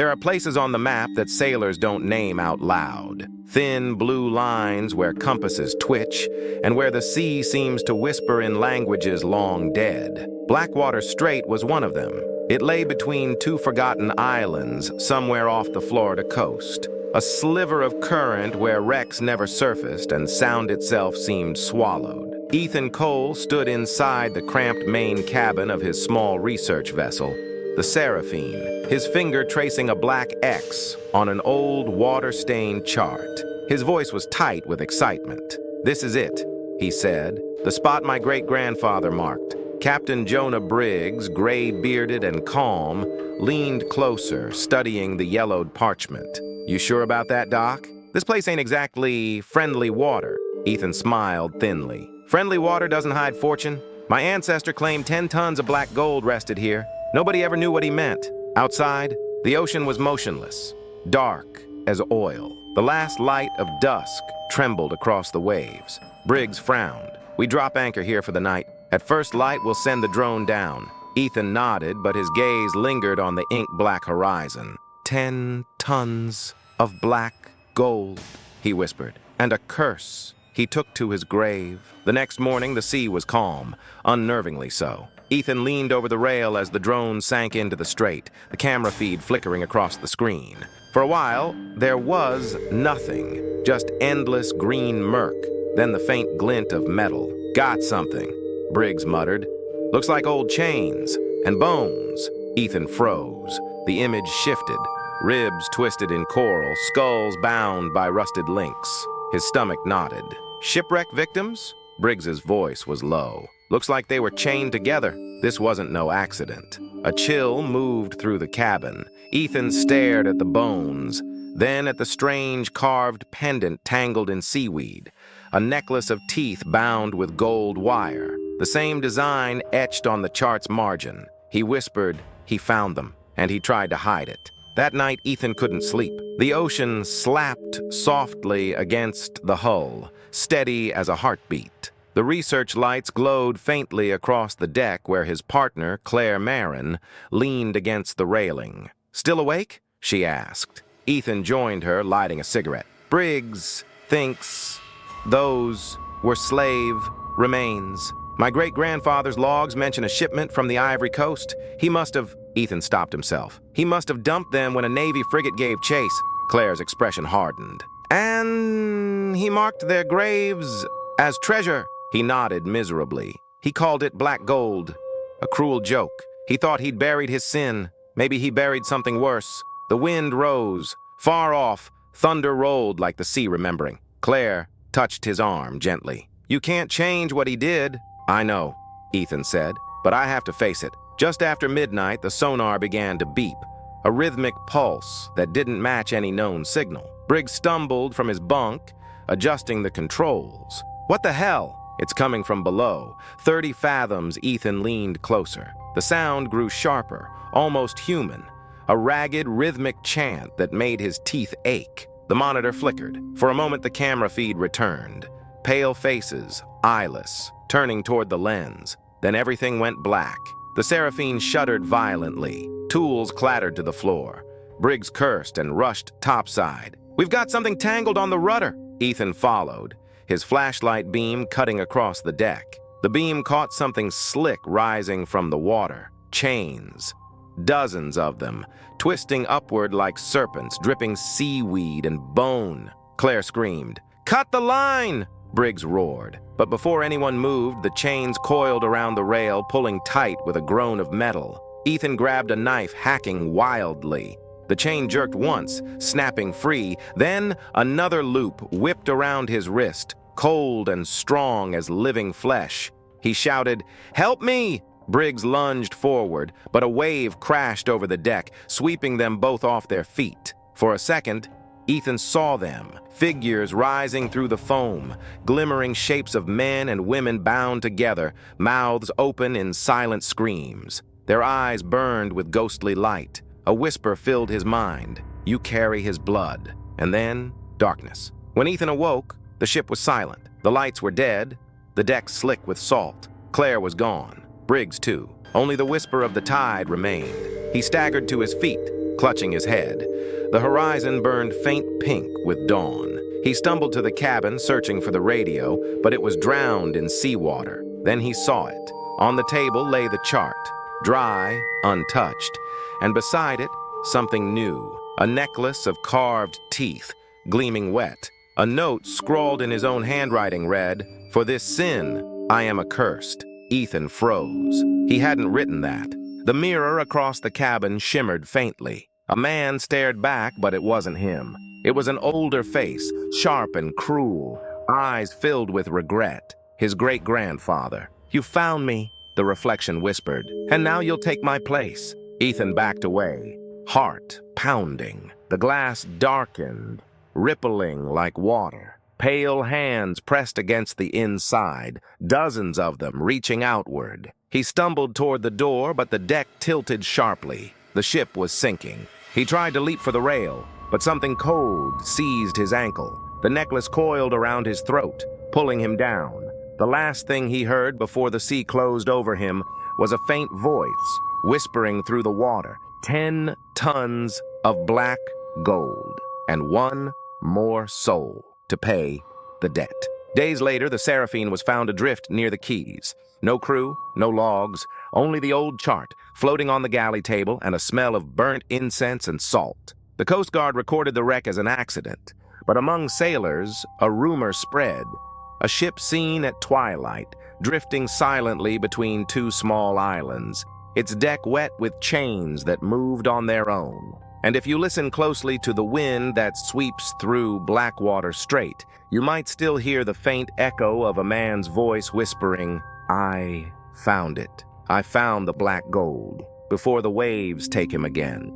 There are places on the map that sailors don't name out loud. Thin blue lines where compasses twitch, and where the sea seems to whisper in languages long dead. Blackwater Strait was one of them. It lay between two forgotten islands somewhere off the Florida coast. A sliver of current where wrecks never surfaced and sound itself seemed swallowed. Ethan Cole stood inside the cramped main cabin of his small research vessel, the Seraphine, his finger tracing a black X on an old water-stained chart. His voice was tight with excitement. "This is it," he said, "the spot my great-grandfather marked." Captain Jonah Briggs, gray-bearded and calm, leaned closer, studying the yellowed parchment. "You sure about that, Doc? This place ain't exactly friendly water." Ethan smiled thinly. "Friendly water doesn't hide fortune. My ancestor claimed 10 tons of black gold rested here. Nobody ever knew what he meant. Outside, the ocean was motionless, dark as oil. The last light of dusk trembled across the waves. Briggs frowned. "We drop anchor here for the night. At first light, we'll send the drone down." Ethan nodded, but his gaze lingered on the ink-black horizon. 10 tons of black gold, he whispered, and a curse he took to his grave. The next morning, the sea was calm, unnervingly so. Ethan leaned over the rail as the drone sank into the strait, the camera feed flickering across the screen. For a while, there was nothing, just endless green murk, then the faint glint of metal. "Got something," Briggs muttered. "Looks like old chains and bones." Ethan froze. The image shifted, ribs twisted in coral, skulls bound by rusted links. His stomach knotted. "Shipwreck victims?" Briggs's voice was low. "Looks like they were chained together. This wasn't no accident." A chill moved through the cabin. Ethan stared at the bones, then at the strange carved pendant tangled in seaweed, a necklace of teeth bound with gold wire, the same design etched on the chart's margin. He whispered he found them, and he tried to hide it. That night, Ethan couldn't sleep. The ocean slapped softly against the hull, steady as a heartbeat. The research lights glowed faintly across the deck where his partner, Claire Marin, leaned against the railing. "Still awake?" she asked. Ethan joined her, lighting a cigarette. "Briggs thinks those were slave remains. My great-grandfather's logs mention a shipment from the Ivory Coast. He must have..." Ethan stopped himself. "He must have dumped them when a Navy frigate gave chase." Claire's expression hardened. "And he marked their graves as treasure." He nodded miserably. "He called it black gold. A cruel joke. He thought he'd buried his sin. Maybe he buried something worse." The wind rose. Far off, thunder rolled like the sea remembering. Claire touched his arm gently. "You can't change what he did." "I know," Ethan said, "but I have to face it." Just after midnight, the sonar began to beep, a rhythmic pulse that didn't match any known signal. Briggs stumbled from his bunk, adjusting the controls. "What the hell?" "It's coming from below." 30 fathoms, Ethan leaned closer. The sound grew sharper, almost human, a ragged, rhythmic chant that made his teeth ache. The monitor flickered. For a moment, the camera feed returned. Pale faces, eyeless, turning toward the lens. Then everything went black. The Seraphine shuddered violently. Tools clattered to the floor. Briggs cursed and rushed topside. "We've got something tangled on the rudder." Ethan followed, his flashlight beam cutting across the deck. The beam caught something slick rising from the water. Chains. Dozens of them, twisting upward like serpents, dripping seaweed and bone. Claire screamed. "Cut the line!" Briggs roared. But before anyone moved, the chains coiled around the rail, pulling tight with a groan of metal. Ethan grabbed a knife, hacking wildly. The chain jerked once, snapping free. Then another loop whipped around his wrist, cold and strong as living flesh. He shouted, "Help me!" Briggs lunged forward, but a wave crashed over the deck, sweeping them both off their feet. For a second, Ethan saw them, figures rising through the foam, glimmering shapes of men and women bound together, mouths open in silent screams. Their eyes burned with ghostly light. A whisper filled his mind. "You carry his blood." And then, darkness. When Ethan awoke, the ship was silent. The lights were dead, the deck slick with salt. Claire was gone. Briggs, too. Only the whisper of the tide remained. He staggered to his feet, clutching his head. The horizon burned faint pink with dawn. He stumbled to the cabin, searching for the radio, but it was drowned in seawater. Then he saw it. On the table lay the chart, dry, untouched, and beside it, something new, a necklace of carved teeth, gleaming wet. A note scrawled in his own handwriting read, "For this sin, I am accursed." Ethan froze. He hadn't written that. The mirror across the cabin shimmered faintly. A man stared back, but it wasn't him. It was an older face, sharp and cruel, eyes filled with regret. His great-grandfather. "You found me," the reflection whispered, "and now you'll take my place." Ethan backed away, heart pounding. The glass darkened, rippling like water. Pale hands pressed against the inside, dozens of them reaching outward. He stumbled toward the door, but the deck tilted sharply. The ship was sinking. He tried to leap for the rail, but something cold seized his ankle. The necklace coiled around his throat, pulling him down. The last thing he heard before the sea closed over him was a faint voice whispering through the water, 10 tons of black gold, and one more soul to pay the debt. Days later, the Seraphine was found adrift near the Keys. No crew, no logs, only the old chart floating on the galley table and a smell of burnt incense and salt. The Coast Guard recorded the wreck as an accident, but among sailors, a rumor spread. A ship seen at twilight, drifting silently between two small islands, its deck wet with chains that moved on their own. And if you listen closely to the wind that sweeps through Blackwater Strait, you might still hear the faint echo of a man's voice whispering, "I found it. I found the black gold, before the waves take him again."